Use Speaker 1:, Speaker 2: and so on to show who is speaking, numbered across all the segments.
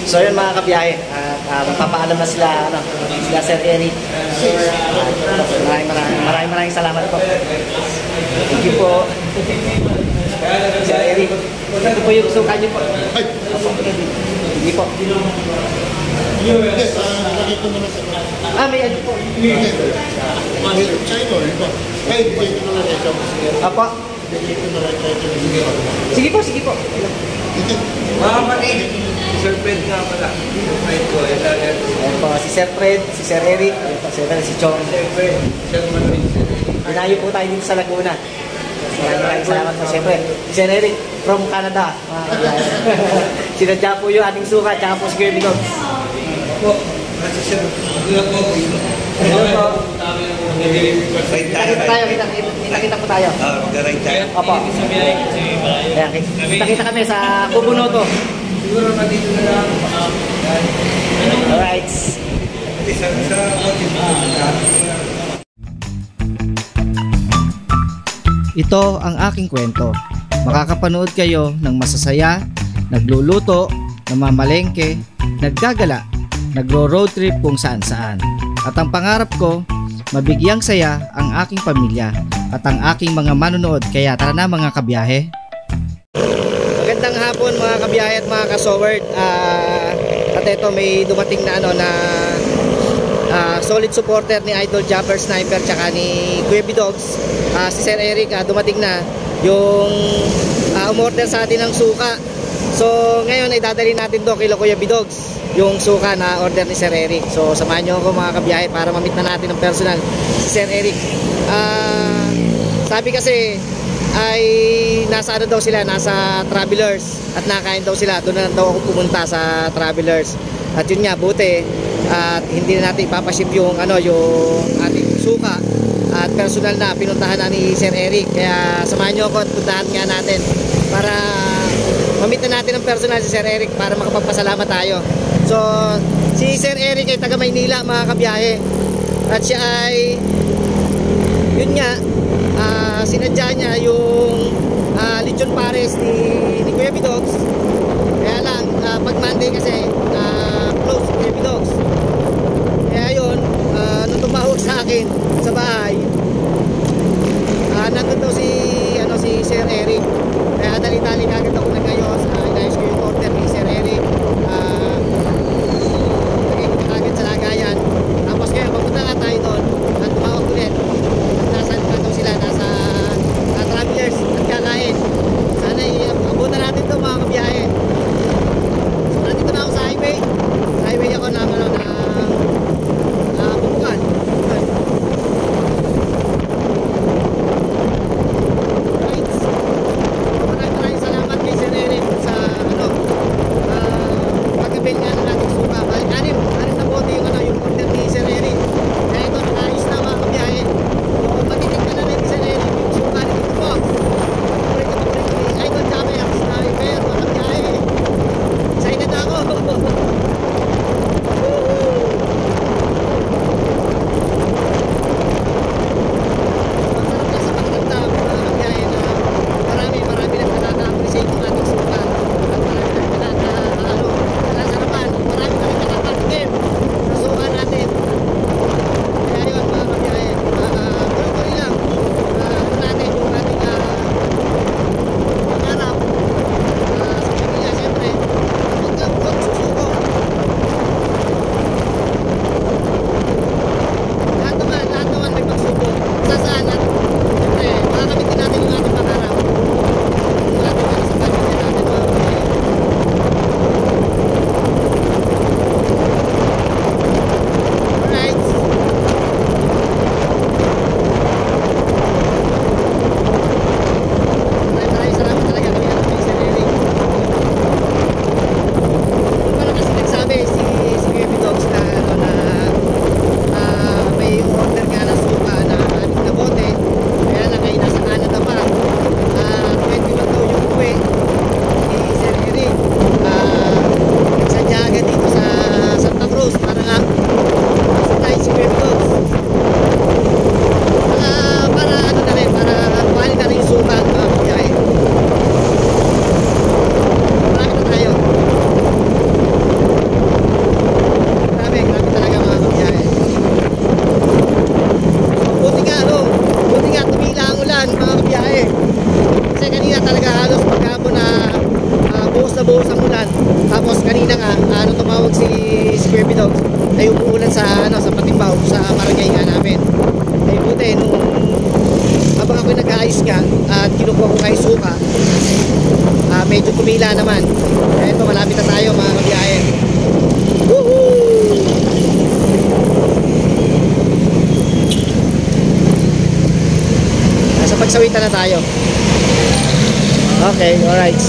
Speaker 1: So yun mga kabiyahe, magpapaalam na sila, sila Sir Eric. Maraming salamat po. Thank you po. Sir Eric, ito po yung suka niyo po. Hindi po. May ano po. Apa? Sige po, sige po.
Speaker 2: Mga kapatid, si Sir Fred nga pala.
Speaker 1: Ayan po, si Sir Fred, si Sir Eric, si Chong.
Speaker 2: Sir Manuel.
Speaker 1: Pinayo po tayo dito sa Laguna. Maraming salamat po siyempre. Si Sir Eric from Canada. Sinadya po yung ating suka, tsaka po si Kirby Dog.
Speaker 2: Po, kasi Sir,
Speaker 1: Hello po.
Speaker 2: Kita
Speaker 1: po tayo.
Speaker 2: Mag-ride tayo.
Speaker 1: Opo. Ayan, kita kami sa Kubunoto.
Speaker 2: Siguro na dito na lang.
Speaker 1: Alright. Ito ang aking kwento. Makakapanood kayo ng masasaya, nagluluto, namamalengke, naggagala, nagro-road trip kung saan-saan. At ang pangarap ko, mabigyang saya ang aking pamilya at ang aking mga manonood. Kaya tara na mga kabiyahe. Magandang hapon mga kabiyahe at mga kasoward. At ito may dumating na solid supporter ni Idol Jumper Sniper tsaka ni Kuya Bidogs, si Sir Eric. Dumating na yung umorder sa atin ng suka. So ngayon ay dadali natin to kay Kuya Bidogs yung suka na order ni Sir Eric. So samahan nyo ako mga kabiyahe para ma-meet na natin ng personal si Sir Eric. Sabi kasi ay nasa daw sila, nasa Travelers at nakain daw sila. Doon na daw ako pumunta sa Travelers. At yun nga, buti at hindi na natin ipapaship yung yung ating suka at personal na pinuntahan na ni Sir Eric. Kaya samahan nyo ako at puntahan nga natin para ma-meet na natin ng personal si Sir Eric para makapagpasalamat tayo. So si Sir Eric ay taga Maynila mga kabiyahe at siya ay yun nga, sinadya niya yung lechon pares ni Kuya Bidogs. Kaya lang pag Monday kasi close Kuya Bidogs. Kaya yun, nung tumawag sa akin sa bahay, nandun daw si Sir Eric. Kaya dali-dali kagad ako nagayos. Inayos ko yung order ni Sir Eric. Kagad sa lagayan. Tapos kaya papunta nga tayo doon at tumawag ulit. Nasaan pa daw sila, nasa Travelers at kakain. Sana abutan natin ito mga kabiyahe. nabuhos ang ulan. Tapos kanina nga, tumawag si Kirby Dog, ay umuulan sa sa Patimbao, sa barangay nga namin. Ay buti nung habang ako nag-aayos nga at kinukuha ko kay suka, medyo tumila naman. Kaya ito, malapit na tayo mga kabiyahe. Woohoo! Nasa pagsawitan na tayo. Okay, alright.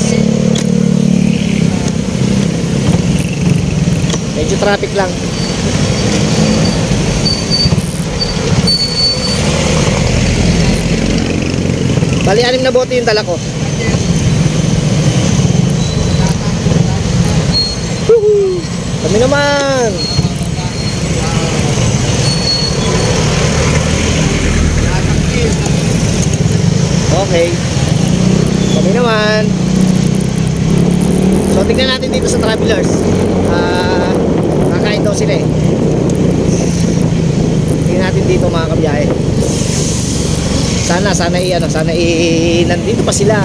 Speaker 1: Medyo traffic lang. Bali, 6 na bote yung dala ko. Woohoo! Kami naman! Okay. Kami naman. So, tignan natin dito sa Travelers. Kakain daw sila eh. Tignan natin dito mga kabiyahe. Sana nandito pa sila.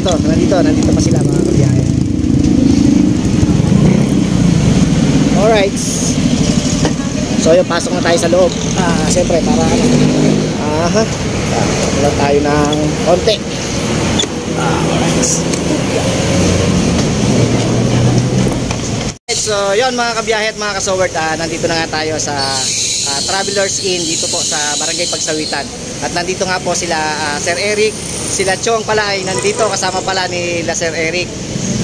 Speaker 1: Ito, nandito pa sila mga kabiyahe. Alright. So yun, pasok na tayo sa loob. Siyempre para wala tayo ng konti. Alright. So yun mga kabiyahe at mga kasowert, nandito na nga tayo sa Travelers Inn dito po sa Barangay Pagsawitan. At nandito nga po sila Sir Eric, sila Chong pala ay nandito kasama pala ni Sir Eric.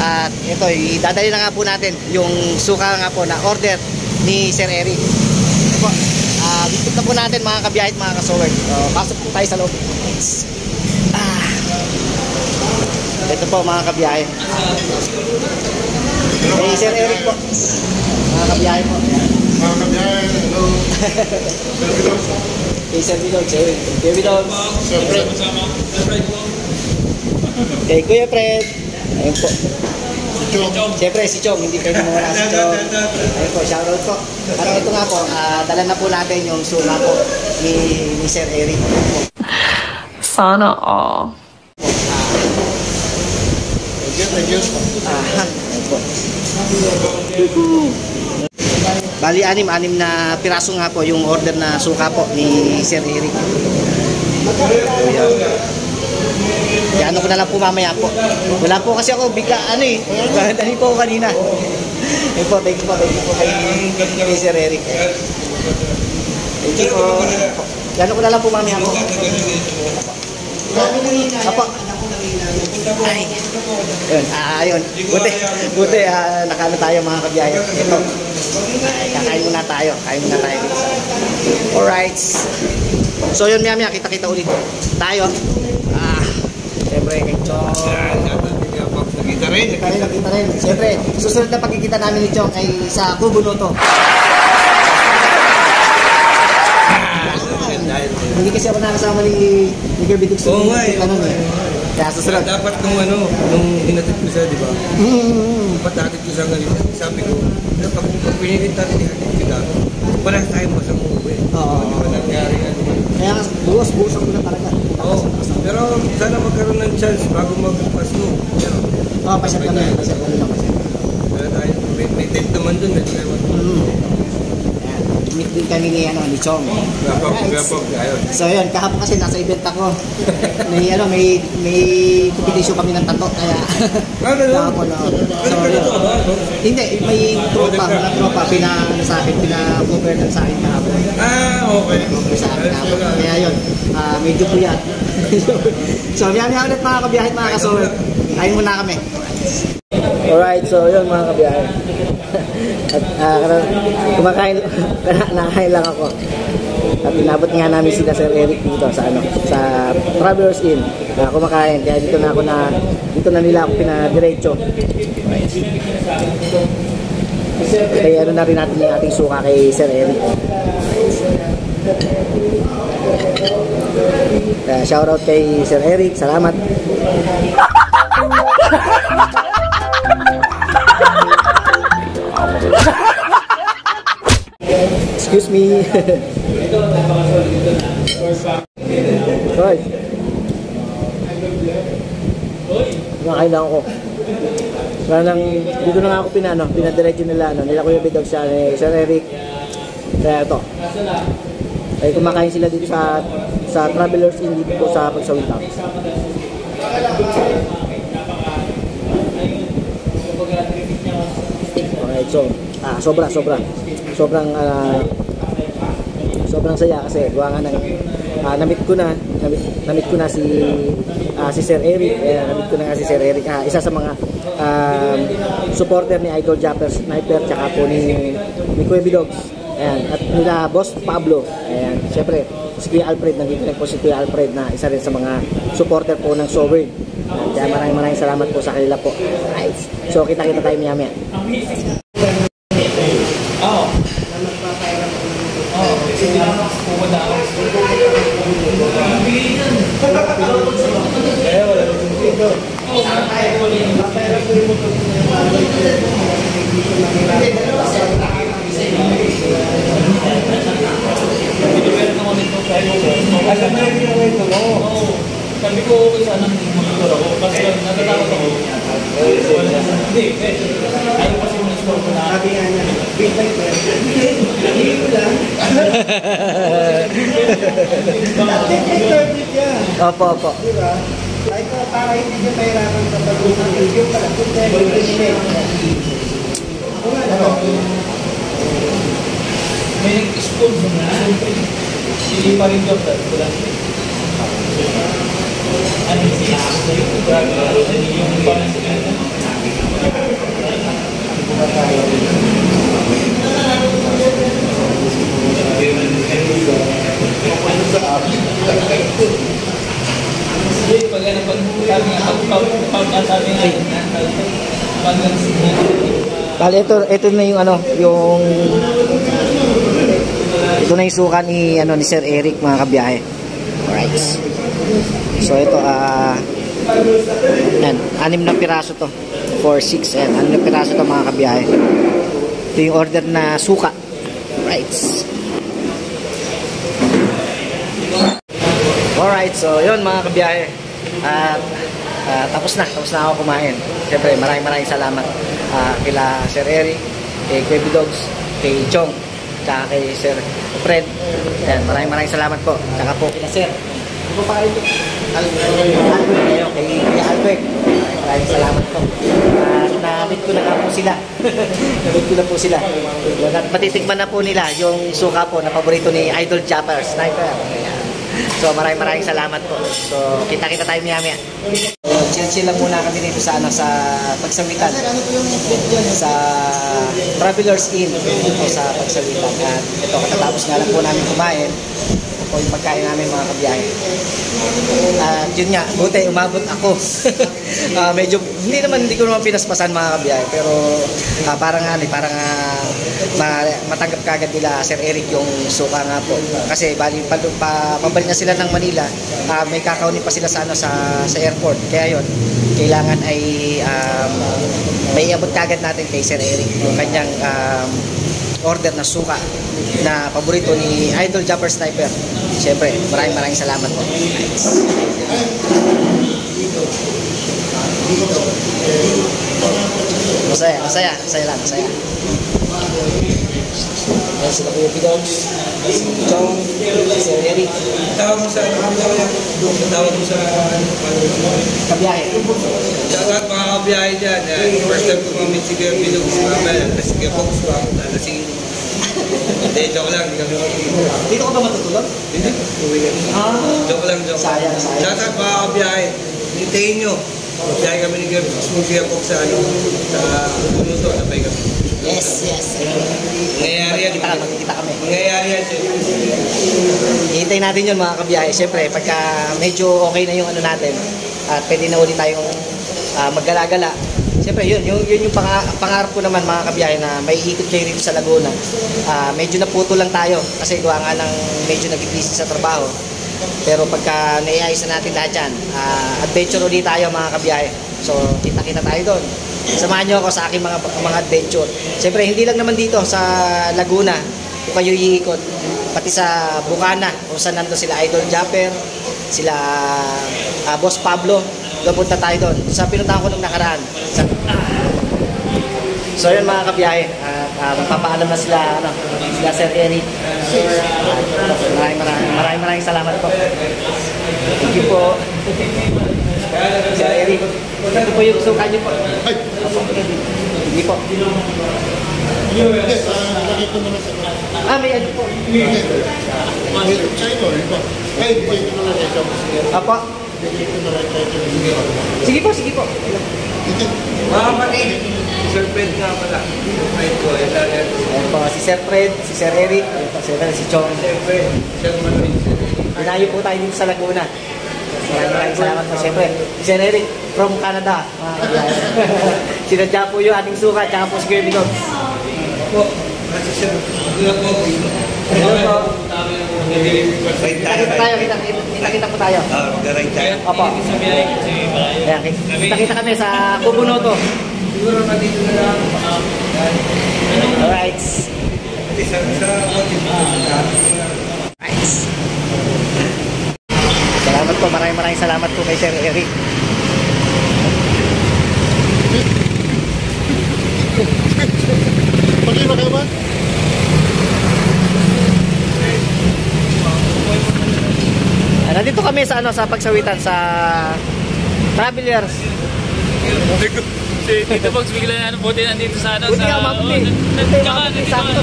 Speaker 1: At ito, idadali na nga po natin yung suka nga po na order ni Sir Eric. Ito po, bisit na po natin mga kabiyahe at mga kasowert. Pasok po tayo sa loob. Ito po mga kabiyahe. Hey, Sir Eric po. Mga kabiyahe po.
Speaker 3: Mga kabiyahe, hello.
Speaker 1: Hey, Sir Bilog. Sir Bilog.
Speaker 3: Sir Fred.
Speaker 1: Kay Kuya Fred. Ayun po.
Speaker 3: Si Chong.
Speaker 1: Siyempre si Chong, hindi pwede mawala si Chong. Ayun po, shoutout po. At ito nga po, dala na po natin yung suka po ni Sir Eric.
Speaker 4: Sana all.
Speaker 3: Thank you.
Speaker 1: Ayun po. Bali, anim na piraso nga po yung order na suka po ni Sir Eric. Kaya ko na lang po mamaya po. Wala po kasi ako bigla dali po ako kanina. Thank you po kay Sir Eric. Thank you po. Kaya ko na lang po mamaya po. Apo. Ay. Ayun. Buti nakano tayo mga kabiyahe. Ito. Kakain muna tayo. Alright. So yun, maya kita ulit tayo. Siyempre kay Chong.
Speaker 3: Nakita rin.
Speaker 1: Siyempre, susunod na pagkikita namin ni Chong ay sa Kubo Noto. Hindi kasi ako nakasama ni Kirby Dog.
Speaker 2: Oo nga eh.
Speaker 1: Kaya susunod.
Speaker 2: Dapat nung hinatid ko siya, di ba? Patatid ko siya ngayon. Sabi ko, pag pinilit natin hinatid kita, parang tayo masang umuwi.
Speaker 1: Oo.
Speaker 2: Di ba nangyari nga?
Speaker 1: Kaya buhos ako na talaga.
Speaker 2: Oo. Pero sana magkaroon ng chance bago mag-pasko.
Speaker 1: Pasyat kami lang.
Speaker 2: Pero tayo, may tent naman dun.
Speaker 1: Meet din kami ni Chong.
Speaker 2: Gapag. Ayun.
Speaker 1: So yun, kahapon kasi nasa event ako. May competition kami ng tato kaya kahapon so yun. Hindi, may tropa sa akin, pina-cover sa akin kahapon.
Speaker 2: Okay.
Speaker 1: Sa akin kahapon. Kaya yun, medyo puyat. So miyami ulit mga kabiyahe at mga kasowet. Kain muna kami. Alright, so yun mga kabiyahe. At nakain lang ako. At inabot nga namin sila Sir Eric dito sa Travelers Inn. Kumakain, kaya dito na nila ako pinadiretso. Kaya na rin natin yung ating suka kay Sir Eric. Shoutout kay Sir Eric, salamat. Excuse me. Right. Kailangan ko. Parang dito na nga ako pinadiretso nila, nila Kuya Bidog siya, Sir Eric. Kaya ito. Ay kumakain sila dito sa Travelers Inn dito po sa Pagsawit Town. Alright, so sobrang saya kasi gawa nga ng namit ko na si Sir Eric. Namit ko na nga si Sir Eric, isa sa mga supporter ni Idol Japper Sniper tsaka po ni Kuya Bidogs. Ayan, at nila Boss Pablo. Ayan, syempre si Kuya Alfred, nandito rin po si Kuya Alfred na isa rin sa mga supporter po ng Sovereign. Kaya maraming salamat po sa kanila po. Right. So kita-kita tayo maya.
Speaker 5: Sabi ko, okay sana mag-store ako. Kasi natatakot ako. Hindi, ayaw kasi mag-store ko na. Sabi nga niya, wait lang ito. Hindi ko lang. Interpret yan.
Speaker 1: Opo.
Speaker 5: Diba? Kahit ko, para hindi nyo mahirapan sa pag-usap ng video pala. Kung tayo may nag-school mo na. Hindi pa rin job dahil ko lang. Ano sila ako yung grabe yung balance nila.
Speaker 1: Bale, ito na yung ito na yung suka ni Sir Eric, mga kabiyahe. Alright. So ito, 6 na piraso to. 4, 6, 6 na piraso to, mga kabiyahe. Ito yung order na suka. Right. Alright, so yun, mga kabiyahe. Tapos na ako kumain. Siyempre, maraming salamat kila Sir Eric, kay Kuya Bidogs, kay Chong, tsaka kay Sir Fred. Ayan, maraming salamat po. Tsaka po kila Sir. Ano pa kayo? Albert, kay Kuya Albert. Maraming salamat po. Namit ko na po sila. Patitikman na po nila yung suka po na paborito ni Idol Japper Sniper. Ayan. So maraming salamat po. So kita-kita tayo maya. Chill lang muna kami dito sa Pagsawitan. Sa Travelers Inn dito sa Pagsawitan. At ito, katatapos nga lang po namin kumain. Ito po yung pagkain namin, mga kabiyahe. At yun nga, buti umabot ako. Medyo hindi ko naman pinaspasan, mga kabiyahe, pero parang matanggap kagad nila Sir Eric yung suka nga po. Kasi pabalik na sila ng Manila, may kakaunin pa sila sa airport. Kaya yun, kailangan ay may iabot kagad natin kay Sir Eric yung kanyang order na suka na paborito ni Idol Japper Sniper. Siyempre, maraming salamat po. Masaya lang. Ayan sila Kuya Bidogs, si Chong, si Sir Eric.
Speaker 2: Tawag mo sa
Speaker 1: Kabiyahe.
Speaker 2: Shoutout mga kabiyahe dyan. First time ko mamit si Kuya Bidogs. Kasi Kuya Fox ba? Nalasingin mo. Hindi, joke lang.
Speaker 1: Dito ka ba matutulog?
Speaker 2: Hindi. Joke lang.
Speaker 1: Sayang.
Speaker 2: Shoutout mga kabiyahe. Hintayin nyo. Magbiyahe kami ni Kuya Fox sa Luto. Sabay kami.
Speaker 1: Yes.
Speaker 2: Nangyayari yan.
Speaker 1: Magkikita kami.
Speaker 2: Nangyayari yan.
Speaker 1: Hihintayin natin yun, mga kabiyahe. Siyempre, pagka medyo okay na yung natin at pwede na ulit tayong maggala-gala. Siyempre, yun yung pangarap ko naman, mga kabiyahe, na may ikot kayo rito sa Laguna. Medyo naputo lang tayo kasi gawa nga ng medyo nag-busy sa trabaho. Pero pagka naiayos na natin lahat yan, adventure ulit tayo, mga kabiyahe. So, kita-kita tayo doon. Samahan nyo ako sa aking mga adventure. Siyempre, hindi lang naman dito sa Laguna kung kayo iikot. Pati sa Bukana, kung saan nandun sila Idol Japper, sila Boss Pablo. Doon punta tayo doon. Sa pinuntahan ko nung nakaraan. So yun mga kabiyahe, magpapaalam na sila, sila Sir Eric. Maraming salamat po. Thank you po. Sir Eric. Ito po yung suka niyo po. Hindi po.
Speaker 3: Yes, lagi ko naman sa
Speaker 1: May ano po.
Speaker 3: sa ito, ito. Ay, hindi ko naman ito.
Speaker 1: Apo.
Speaker 3: Hindi ko naman ito.
Speaker 1: Sige po, sige po.
Speaker 2: Mga kapatid, Sir Fred nga pala. Fred ko,
Speaker 1: Ayan po, si Sir Fred, si Sir Eric, si Chong.
Speaker 2: Sir Fred, Sir Manuel.
Speaker 1: Dinayo po tayo dito sa Laguna. Maraming salamat po siyempre. Si Sir Eric from Canada. Sinadya po yung ating suka, tsaka po si Kirby Gogs.
Speaker 2: Po, kasi Sir, Kuya po.
Speaker 1: Hello po.
Speaker 2: Right
Speaker 1: Kita po tayo.
Speaker 2: Mag-right tayo.
Speaker 1: Opo. Ayan, kita kami sa Kubunoto.
Speaker 2: Siguro na dito na lang.
Speaker 1: Alright.
Speaker 2: Sa
Speaker 1: Nice. Salamat po, maraming salamat po kay Sir Eric.
Speaker 3: Pag-iba ka ba?
Speaker 1: Nandito kami sa sa pagsawitan sa Travelers.
Speaker 5: Si Tito Box bigla buti nandito sa
Speaker 1: Buti nga mabuti. Sakto.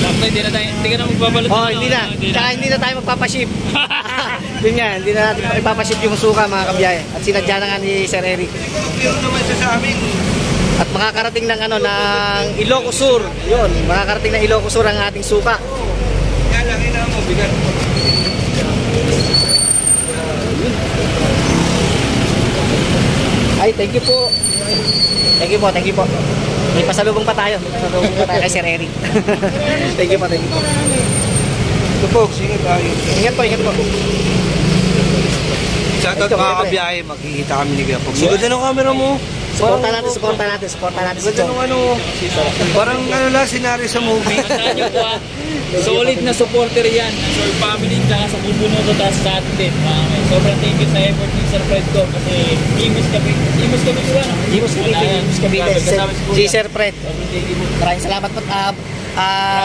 Speaker 5: Sakto, hindi ka na magbabalot.
Speaker 1: Hindi na. Tsaka hindi na tayo magpapaship. Yun nga, hindi na natin ipapaship yung suka mga kabiyahe. At sinadya na nga ni Sir Eric.
Speaker 2: naman siya sa amin.
Speaker 1: At makakarating ng ng Ilocos Sur. Yun, makakarating ng Ilocos Sur ang ating suka.
Speaker 2: Kaya lang, ina mo, bigat.
Speaker 1: Ay, thank you po. Thank you po. May pasalubong pa tayo. Kay Sir Eric. Thank you po.
Speaker 2: Ito po, sige tayo.
Speaker 1: Ingat po.
Speaker 2: Shoutout mga kabiyahe, makikita kami ni Kuya Pog. Sigod na ng camera mo.
Speaker 1: Supportan natin si
Speaker 2: Sigod
Speaker 1: Chong.
Speaker 2: na ng parang lang, senaryo sa movie.
Speaker 5: Tandaan nyo po solid na supporter yan. Sa Sir family, tsaka sa Bubunoto, tapos sa atin din. Sobrang thank you sa effort ni Sir Fred ko. Kasi Imus kami ko ano?
Speaker 1: Imus Cavite. Si Sir Fred. Maraming salamat po.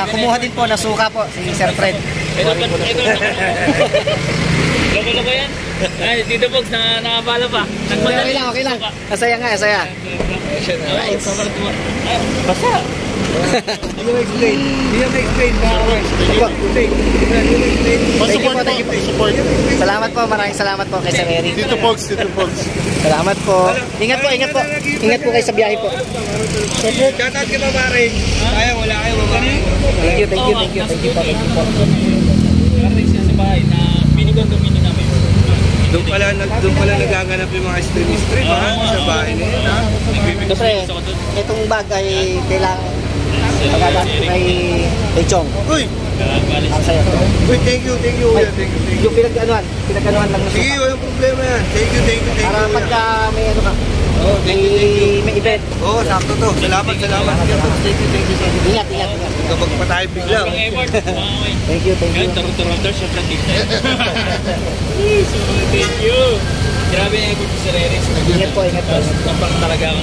Speaker 1: Kumuha din po na suka po si Sir Fred.
Speaker 5: Ito. Loko yan? Ay, Tito Box, nakabala pa.
Speaker 1: Okay lang. Masaya nga.
Speaker 5: Alright.
Speaker 1: Basta.
Speaker 2: Hindi mo explain.
Speaker 1: Thank you po.
Speaker 3: Support.
Speaker 1: Salamat po, maraming salamat po kay Sir Eric.
Speaker 3: Dito Pogs.
Speaker 1: Salamat po. Ingat po. Ingat po kayo sa biyahe po.
Speaker 2: Shoutout kita pare. Kaya wala kayo baba.
Speaker 1: Thank you po.
Speaker 5: Narating siya sa bahay na mini-condominium namin.
Speaker 2: Doon pala nagaganap yung mga stream sa bahay niya.
Speaker 1: Siyempre, itong bag ay kailangan pagkakasip kay Chong.
Speaker 2: Uy!
Speaker 1: Ang sayo.
Speaker 2: Uy, thank you.
Speaker 1: Yung pinag-anuhan lang na
Speaker 2: Sige, walang problema yan. Thank you.
Speaker 1: Para pagka may ka, may event.
Speaker 2: Sakto to. Salamat. Thank you.
Speaker 1: Ingat.
Speaker 2: Kapag pa tayo bigla.
Speaker 5: Ang effort.
Speaker 1: Thank you.
Speaker 5: Tarot-tarot siya pati. Thank you. Grabe yung effort si Sir Eric.
Speaker 1: Ingat po.
Speaker 5: Tapang talaga ako.